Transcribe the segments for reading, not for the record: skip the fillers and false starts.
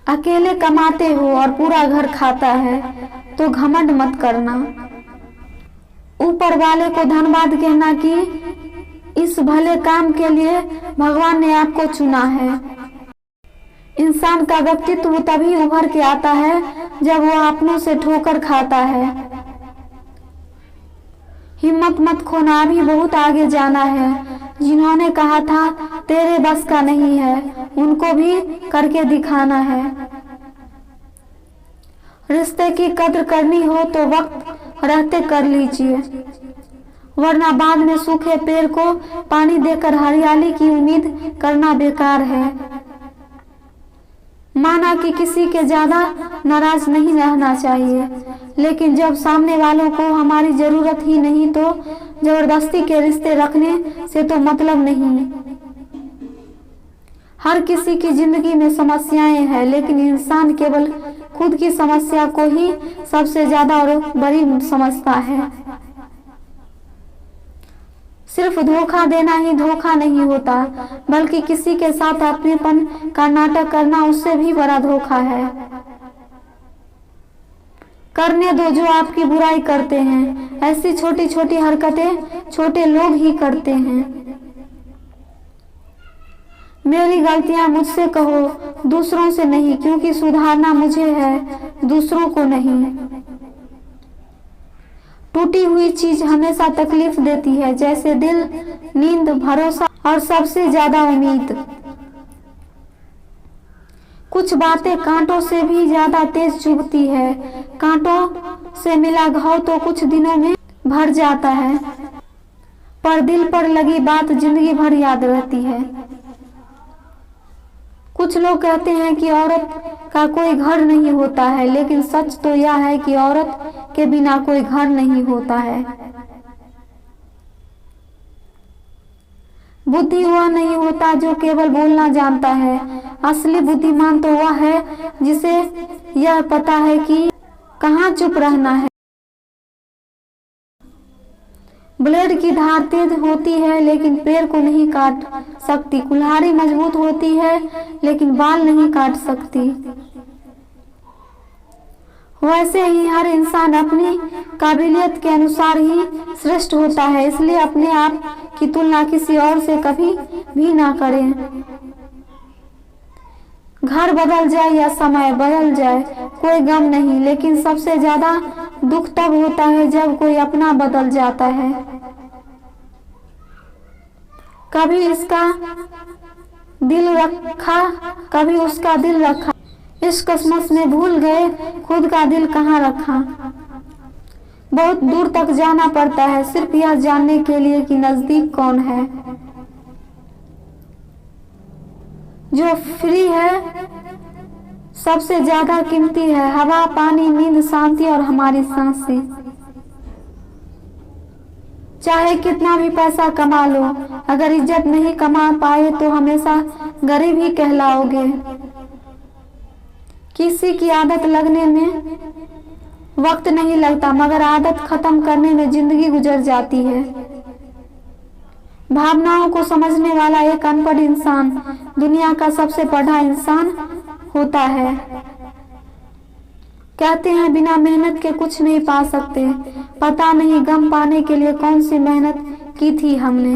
अकेले कमाते हो और पूरा घर खाता है तो घमंड मत करना। ऊपर वाले को धन्यवाद कहना कि इस भले काम के लिए भगवान ने आपको चुना है। इंसान का व्यक्तित्व तभी उभर के आता है जब वो अपनों से ठोकर खाता है। हिम्मत मत खोना, अभी बहुत आगे जाना है। जिन्होंने कहा था तेरे बस का नहीं है, उनको भी करके दिखाना है। रिश्ते की कद्र करनी हो तो वक्त रहते कर लीजिए, वरना बाद में सूखे पेड़ को पानी देकर हरियाली की उम्मीद करना बेकार है। माना कि किसी के ज्यादा नाराज नहीं रहना चाहिए, लेकिन जब सामने वालों को हमारी जरूरत ही नहीं तो जबरदस्ती के रिश्ते रखने से तो मतलब नहीं। हर किसी की जिंदगी में समस्याएं हैं, लेकिन इंसान केवल खुद की समस्या को ही सबसे ज्यादा और बड़ी समझता है। सिर्फ धोखा देना ही धोखा नहीं होता, बल्कि किसी के साथ अपनेपन का नाटक करना उससे भी बड़ा धोखा है। करने दो जो आपकी बुराई करते हैं। ऐसी छोटी छोटी हरकतें छोटे लोग ही करते हैं। मेरी गलतियां मुझसे कहो, दूसरों से नहीं, क्योंकि सुधारना मुझे है, दूसरों को नहीं। टूटी हुई चीज हमेशा तकलीफ देती है, जैसे दिल, नींद, भरोसा और सबसे ज्यादा उम्मीद। कुछ बातें कांटों से भी ज्यादा तेज चुभती है। कांटों से मिला घाव तो कुछ दिनों में भर जाता है, पर दिल पर लगी बात जिंदगी भर याद रहती है। कुछ लोग कहते हैं कि औरत का कोई घर नहीं होता है, लेकिन सच तो यह है कि औरत के बिना कोई घर नहीं होता है। बुद्धि वह नहीं होता जो केवल बोलना जानता है। असली बुद्धिमान तो वह है जिसे यह पता है कि कहाँ चुप रहना है। ब्लेड की धार तेज होती है लेकिन पेड़ को नहीं काट सकती। कुल्हाड़ी मजबूत होती है लेकिन बाल नहीं काट सकती। वैसे ही हर इंसान अपनी काबिलियत के अनुसार ही श्रेष्ठ होता है, इसलिए अपने आप की तुलना किसी और से कभी भी ना करें। घर बदल जाए या समय बदल जाए कोई गम नहीं, लेकिन सबसे ज्यादा दुख तब होता है जब कोई अपना बदल जाता है। कभी इसका दिल रखा, कभी उसका दिल रखा, इस कसमस में भूल गए खुद का दिल कहाँ रखा। बहुत दूर तक जाना पड़ता है सिर्फ यह जानने के लिए कि नजदीक कौन है। जो फ्री है सबसे ज्यादा कीमती है। हवा, पानी, नींद, शांति और हमारी सांसें। चाहे कितना भी पैसा कमा लो, अगर इज्जत नहीं कमा पाए तो हमेशा गरीब ही कहलाओगे। किसी की आदत लगने में वक्त नहीं लगता, मगर आदत खत्म करने में जिंदगी गुजर जाती है। भावनाओं को समझने वाला एक अनपढ़ इंसान दुनिया का सबसे पढ़ा इंसान होता है। कहते हैं बिना मेहनत के कुछ नहीं पा सकते। पता नहीं गम पाने के लिए कौन सी मेहनत की थी हमने।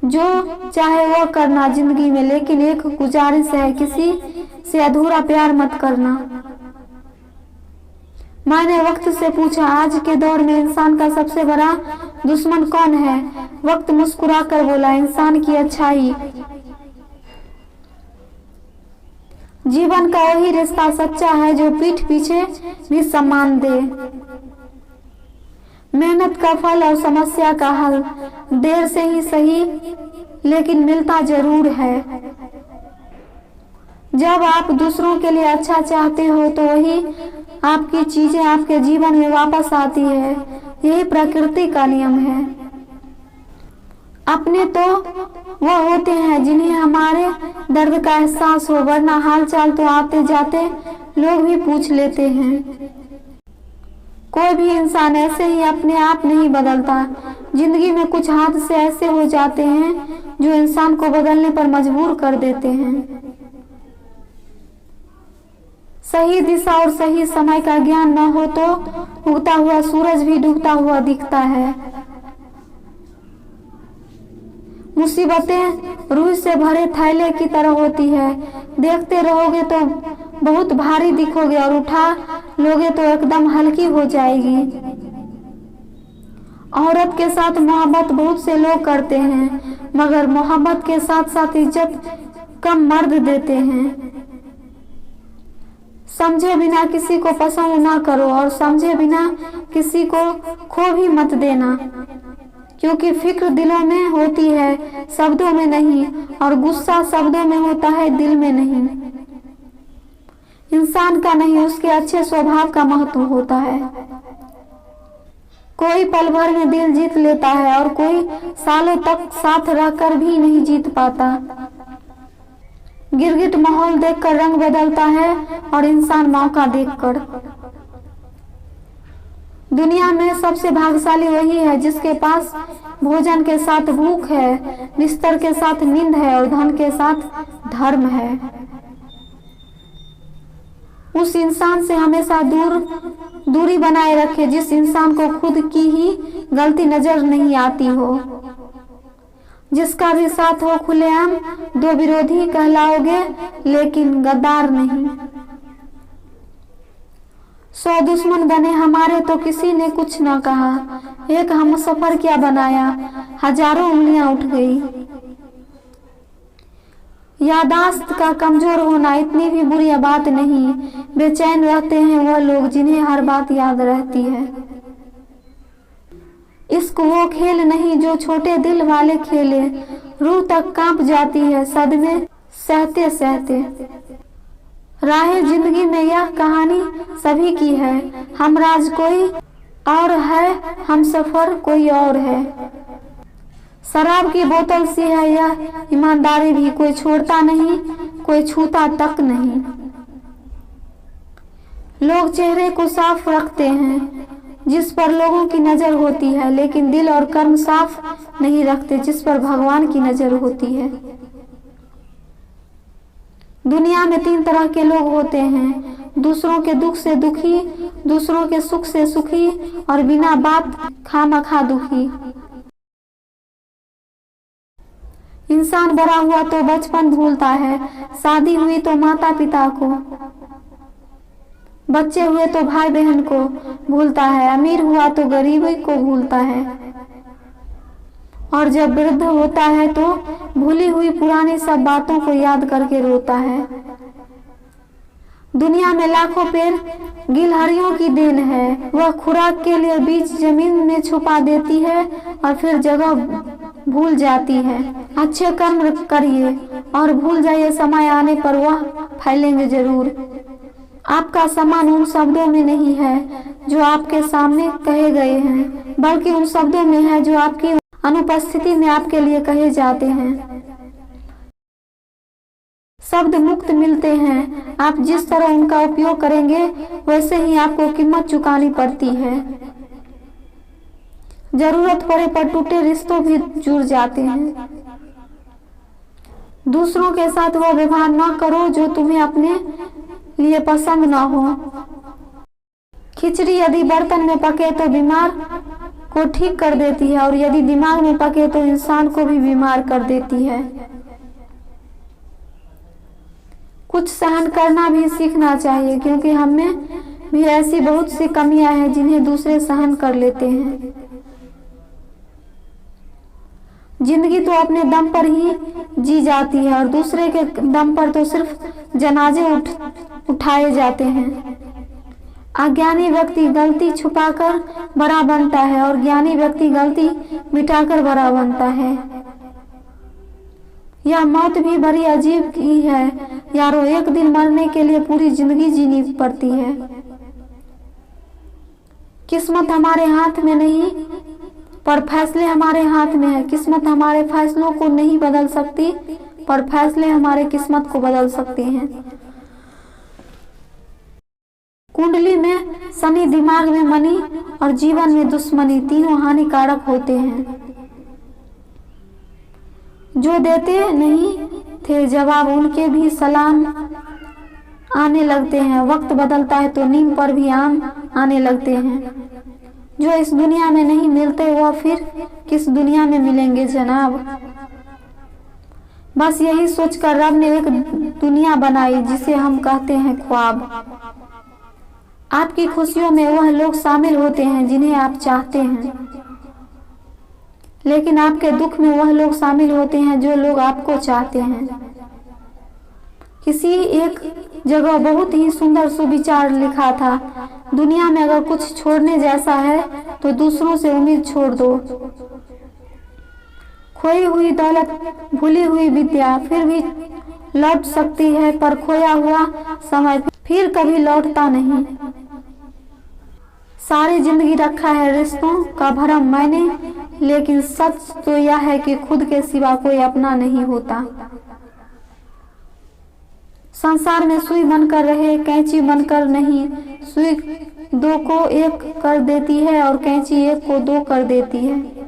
जो चाहे वो करना जिंदगी में, लेकिन एक गुजारिश है, किसी से अधूरा प्यार मत करना। मैंने वक्त से पूछा, आज के दौर में इंसान का सबसे बड़ा दुश्मन कौन है? वक्त मुस्कुराकर बोला, इंसान की अच्छाई। जीवन का वही रिश्ता सच्चा है जो पीठ पीछे भी सम्मान दे। मेहनत का फल और समस्या का हल देर से ही सही, लेकिन मिलता जरूर है। जब आप दूसरों के लिए अच्छा चाहते हो तो वही आपकी चीजें आपके जीवन में वापस आती है। यही प्रकृति का नियम है। अपने तो वह होते हैं जिन्हें हमारे दर्द का एहसास हो, वरना हालचाल तो आते जाते लोग भी पूछ लेते हैं। कोई भी इंसान ऐसे ही अपने आप नहीं बदलता। जिंदगी में कुछ हादसे ऐसे हो जाते हैं जो इंसान को बदलने पर मजबूर कर देते हैं। सही दिशा और सही समय का ज्ञान न हो तो उगता हुआ सूरज भी डूबता हुआ दिखता है। मुसीबतें रूह से भरे थैले की तरह होती है, देखते रहोगे तो बहुत भारी दिखोगे और उठा लोगे तो एकदम हल्की हो जाएगी। औरत के साथ मोहब्बत बहुत से लोग करते हैं, मगर मोहब्बत के साथ साथ इज्जत कम मर्द देते हैं। समझे बिना किसी को पसंद ना करो और समझे बिना किसी को खो भी मत देना, क्योंकि फिक्र दिलों में होती है, शब्दों में नहीं, और गुस्सा शब्दों में होता है, दिल में नहीं। इंसान का नहीं, उसके अच्छे स्वभाव का महत्व होता है। कोई पल भर में दिल जीत लेता है और कोई सालों तक साथ रहकर भी नहीं जीत पाता। गिरगिट माहौल देखकर रंग बदलता है और इंसान मौका देखकर। दुनिया में सबसे भाग्यशाली वही है जिसके पास भोजन के साथ भूख है, बिस्तर के साथ नींद है और धन के साथ धर्म है। उस इंसान से हमेशा दूरी बनाए रखे जिस इंसान को खुद की ही गलती नजर नहीं आती हो, जिसका भी साथ हो खुलेआम। दो विरोधी कहलाओगे लेकिन गद्दार नहीं। 100 दुश्मन बने हमारे तो किसी ने कुछ न कहा, एक हमसफर क्या बनाया, हजारों उंगलियां उठ गई। यादाश्त का कमजोर होना इतनी भी बुरी बात नहीं, बेचैन रहते हैं वह लोग जिन्हें हर बात याद रहती है। इश्क वो खेल नहीं जो छोटे दिल वाले खेले, रूह तक कांप जाती है सदमे सहते सहते। राहे जिंदगी में यह कहानी सभी की है, हमराज कोई और है, हम सफर कोई और है। शराब की बोतल सी है यह ईमानदारी भी, कोई छोड़ता नहीं, कोई छूता तक नहीं। लोग चेहरे को साफ रखते हैं जिस पर लोगों की नजर होती है, लेकिन दिल और कर्म साफ नहीं रखते जिस पर भगवान की नजर होती है। दुनिया में 3 तरह के लोग होते हैं, दूसरों के दुख से दुखी, दूसरों के सुख से सुखी और बिना बात खामखा दुखी। इंसान बड़ा हुआ तो बचपन भूलता है, शादी हुई तो माता पिता को, बच्चे हुए तो भाई बहन को भूलता है, अमीर हुआ तो गरीबी को भूलता है, और जब वृद्ध होता है तो भूली हुई पुरानी सब बातों को याद करके रोता है। दुनिया में लाखों पेड़ गिलहरियों की देन है, वह खुराक के लिए बीज जमीन में छुपा देती है और फिर जगह भूल जाती है। अच्छे कर्म करिए और भूल जाइए, समय आने पर वह फैलेंगे जरूर। आपका सम्मान उन शब्दों में नहीं है जो आपके सामने कहे गए हैं, बल्कि उन शब्दों में है जो आपकी अनुपस्थिति में आपके लिए कहे जाते हैं। शब्द मुक्त मिलते हैं, आप जिस तरह उनका उपयोग करेंगे वैसे ही आपको कीमत चुकानी पड़ती है। जरूरत पड़े पर टूटे रिश्तों भी जुड़ जाते हैं। दूसरों के साथ वो व्यवहार न करो जो तुम्हें अपने लिए पसंद ना हो। खिचड़ी यदि बर्तन में पके तो बीमार को ठीक कर देती है, और यदि दिमाग में पके तो इंसान को भी बीमार कर देती है। कुछ सहन करना भी सीखना चाहिए, क्योंकि हमें भी ऐसी बहुत सी कमियां हैं जिन्हें दूसरे सहन कर लेते हैं। जिंदगी तो अपने दम पर ही जी जाती है और दूसरे के दम पर तो सिर्फ जनाजे उठाए जाते हैं। अज्ञानी व्यक्ति गलती छुपाकर बड़ा बनता है और ज्ञानी व्यक्ति गलती मिटाकर बड़ा बनता है। यह मौत भी बड़ी अजीब ही है यारो, एक दिन मरने के लिए पूरी जिंदगी जीनी पड़ती है। किस्मत हमारे हाथ में नहीं पर फैसले हमारे हाथ में है। किस्मत हमारे फैसलों को नहीं बदल सकती, पर फैसले हमारे किस्मत को बदल सकते हैं। कुंडली में शनि, दिमाग में मनी और जीवन में दुश्मनी, तीनों हानिकारक होते हैं। जो देते नहीं थे जवाब उनके भी सलाम आने लगते हैं। वक्त बदलता है तो नीम पर भी आम आने लगते हैं। जो इस दुनिया में नहीं मिलते वह फिर किस दुनिया में मिलेंगे जनाब। बस यही सोचकर रब ने एक दुनिया बनाई जिसे हम कहते हैं ख्वाब। आपकी खुशियों में वह लोग शामिल होते हैं जिन्हें आप चाहते हैं, लेकिन आपके दुख में वह लोग शामिल होते हैं जो लोग आपको चाहते हैं। किसी एक जगह बहुत ही सुंदर सुविचार लिखा था, दुनिया में अगर कुछ छोड़ने जैसा है तो दूसरों से उम्मीद छोड़ दो। खोई हुई दौलत, भूली हुई विद्या फिर भी लौट सकती है, पर खोया हुआ समय फिर कभी लौटता नहीं। सारी जिंदगी रखा है रिश्तों का भरम मैंने, लेकिन सच तो यह है कि खुद के सिवा कोई अपना नहीं होता। संसार में सुई बनकर रहे, कैंची बनकर नहीं। सुई दो को एक कर देती है और कैंची एक को दो कर देती है।